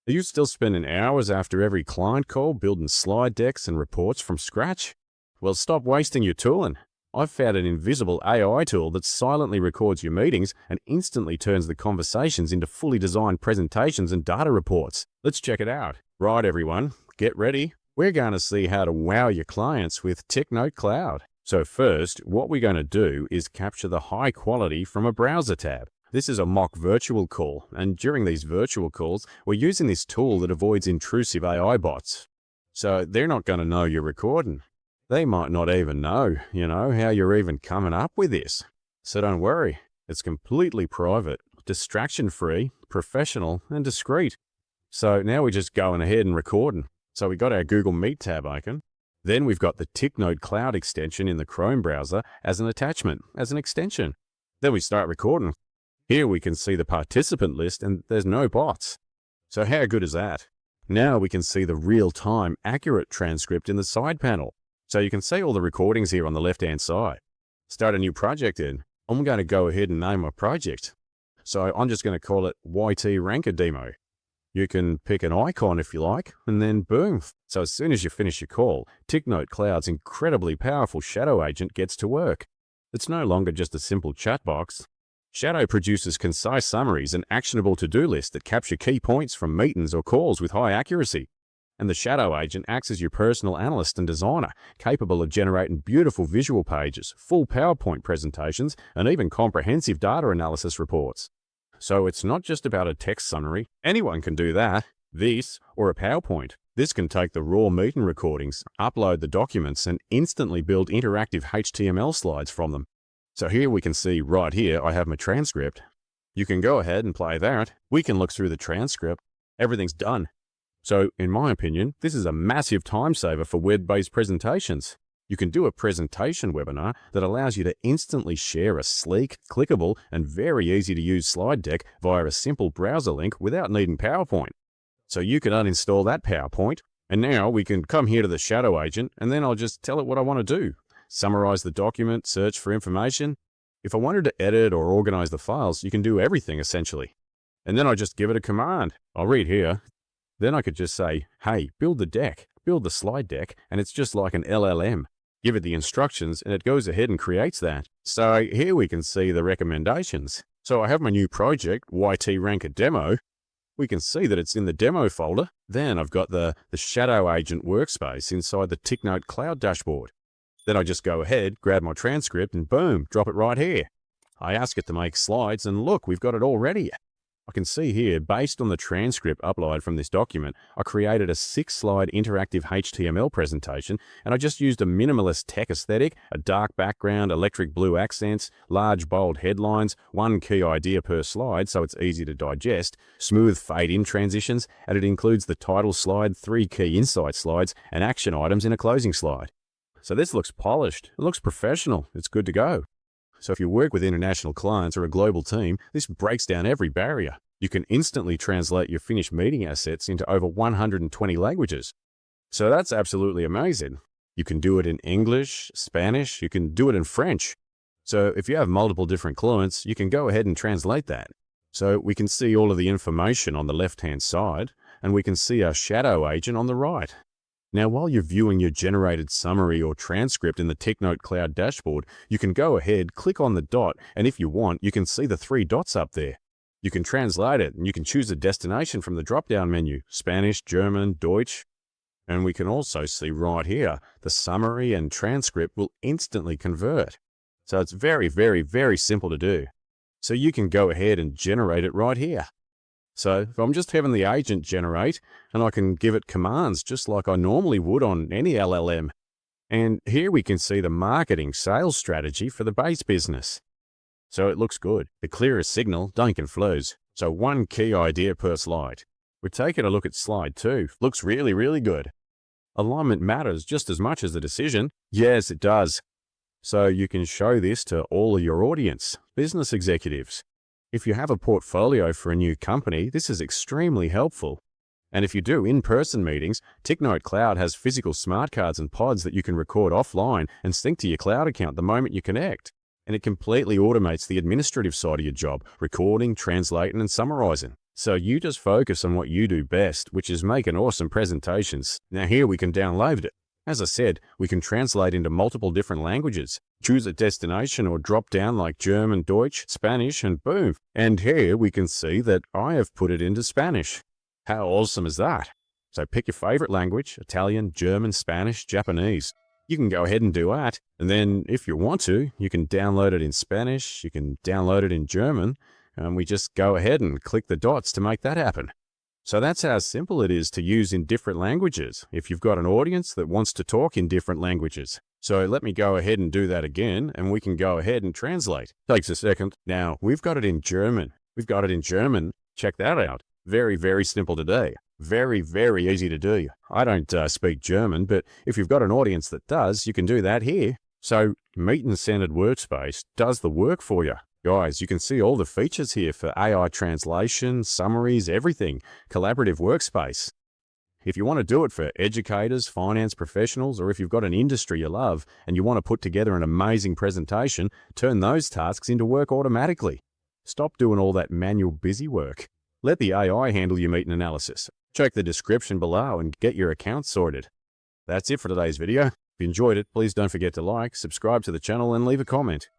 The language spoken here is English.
Are you still spending hours after every client call building slide decks and reports from scratch? Well, stop wasting your tooling. I've found an invisible AI tool that silently records your meetings and instantly turns the conversations into fully designed presentations and data reports. Let's check it out. Right, everyone, get ready. We're going to see how to wow your clients with Technote Cloud. So first, what we're going to do is capture the high quality from a browser tab. This is a mock virtual call, and during these virtual calls, we're using this tool that avoids intrusive AI bots. So they're not going to know you're recording. They might not even know, how you're even coming up with this. So don't worry, it's completely private, distraction-free, professional, and discreet. So now we're just going ahead and recording. So we got our Google Meet tab open. Then we've got the Technote Cloud extension in the Chrome browser as an attachment, as an extension. Then we start recording. Here we can see the participant list and there's no bots. So how good is that? Now we can see the real-time accurate transcript in the side panel. So you can see all the recordings here on the left-hand side. Start a new project in. I'm going to go ahead and name my project. So I'm just going to call it YT Ranker Demo. You can pick an icon if you like, and then boom. So as soon as you finish your call, Technote Cloud's incredibly powerful Shadow agent gets to work. It's no longer just a simple chat box. Shadow produces concise summaries and actionable to-do lists that capture key points from meetings or calls with high accuracy. And the Shadow agent acts as your personal analyst and designer, capable of generating beautiful visual pages, full PowerPoint presentations, and even comprehensive data analysis reports. So it's not just about a text summary. Anyone can do that. This, or a PowerPoint. This can take the raw meeting recordings, upload the documents, and instantly build interactive HTML slides from them. So here we can see right here, I have my transcript. You can go ahead and play that. We can look through the transcript. Everything's done. So in my opinion, this is a massive time saver for web-based presentations. You can do a presentation webinar that allows you to instantly share a sleek, clickable, and very easy to use slide deck via a simple browser link without needing PowerPoint. So you can uninstall that PowerPoint, and now we can come here to the Shadow agent, and then I'll just tell it what I want to do. Summarize the document, search for information. If I wanted to edit or organize the files, you can do everything essentially. And then I just give it a command. I'll read here. Then I could just say, hey, build the deck, build the slide deck, and it's just like an LLM. Give it the instructions and it goes ahead and creates that. So here we can see the recommendations. So I have my new project, YT Ranker Demo. We can see that it's in the demo folder. Then I've got the Shadow Agent workspace inside the Technote Cloud dashboard. Then I just go ahead, grab my transcript and boom, drop it right here. I ask it to make slides and look, we've got it all ready. I can see here, based on the transcript upload from this document, I created a 6-slide interactive HTML presentation, and I just used a minimalist tech aesthetic, a dark background, electric blue accents, large bold headlines, one key idea per slide so it's easy to digest, smooth fade-in transitions, and it includes the title slide, 3 key insight slides, and action items in a closing slide. So this looks polished, it looks professional, it's good to go. So if you work with international clients or a global team, this breaks down every barrier. You can instantly translate your finished meeting assets into over 120 languages. So that's absolutely amazing. You can do it in English, Spanish, you can do it in French. So if you have multiple different clients, you can go ahead and translate that. So we can see all of the information on the left-hand side, and we can see our Shadow agent on the right. Now, while you're viewing your generated summary or transcript in the Technote Cloud dashboard, you can go ahead, click on the dot, and if you want, you can see the 3 dots up there. You can translate it, and you can choose a destination from the drop-down menu, Spanish, German, Deutsch. And we can also see right here, the summary and transcript will instantly convert. So it's very, very, very simple to do. So you can go ahead and generate it right here. So if I'm just having the agent generate, and I can give it commands just like I normally would on any LLM. And here we can see the marketing sales strategy for the base business. So it looks good. The clearest signal, don't confuse. So 1 key idea per slide. We're taking a look at slide 2. Looks really, really good. Alignment matters just as much as the decision. Yes, it does. So you can show this to all of your audience, business executives. If you have a portfolio for a new company, this is extremely helpful. And if you do in-person meetings, Technote Cloud has physical smart cards and pods that you can record offline and sync to your cloud account the moment you connect. And it completely automates the administrative side of your job, recording, translating, and summarizing. So you just focus on what you do best, which is making awesome presentations. Now here we can download it. As I said, we can translate into multiple different languages. Choose a destination or drop down like German, Deutsch, Spanish, and boom. And here we can see that I have put it into Spanish. How awesome is that? So pick your favorite language, Italian, German, Spanish, Japanese. You can go ahead and do that. And then if you want to, you can download it in Spanish, you can download it in German, and we just go ahead and click the dots to make that happen. So that's how simple it is to use in different languages if you've got an audience that wants to talk in different languages. So let me go ahead and do that again, and we can go ahead and translate. Takes a second. Now, we've got it in German. Check that out. Very, very simple today. Very, very easy to do. I don't speak German, but if you've got an audience that does, you can do that here. So Meeting-centered workspace does the work for you. Guys, you can see all the features here for AI translation, summaries, everything. Collaborative workspace. If you want to do it for educators, finance professionals, or if you've got an industry you love and you want to put together an amazing presentation, turn those tasks into work automatically. Stop doing all that manual busy work. Let the AI handle your meeting analysis. Check the description below and get your account sorted. That's it for today's video. If you enjoyed it, please don't forget to like, subscribe to the channel, and leave a comment.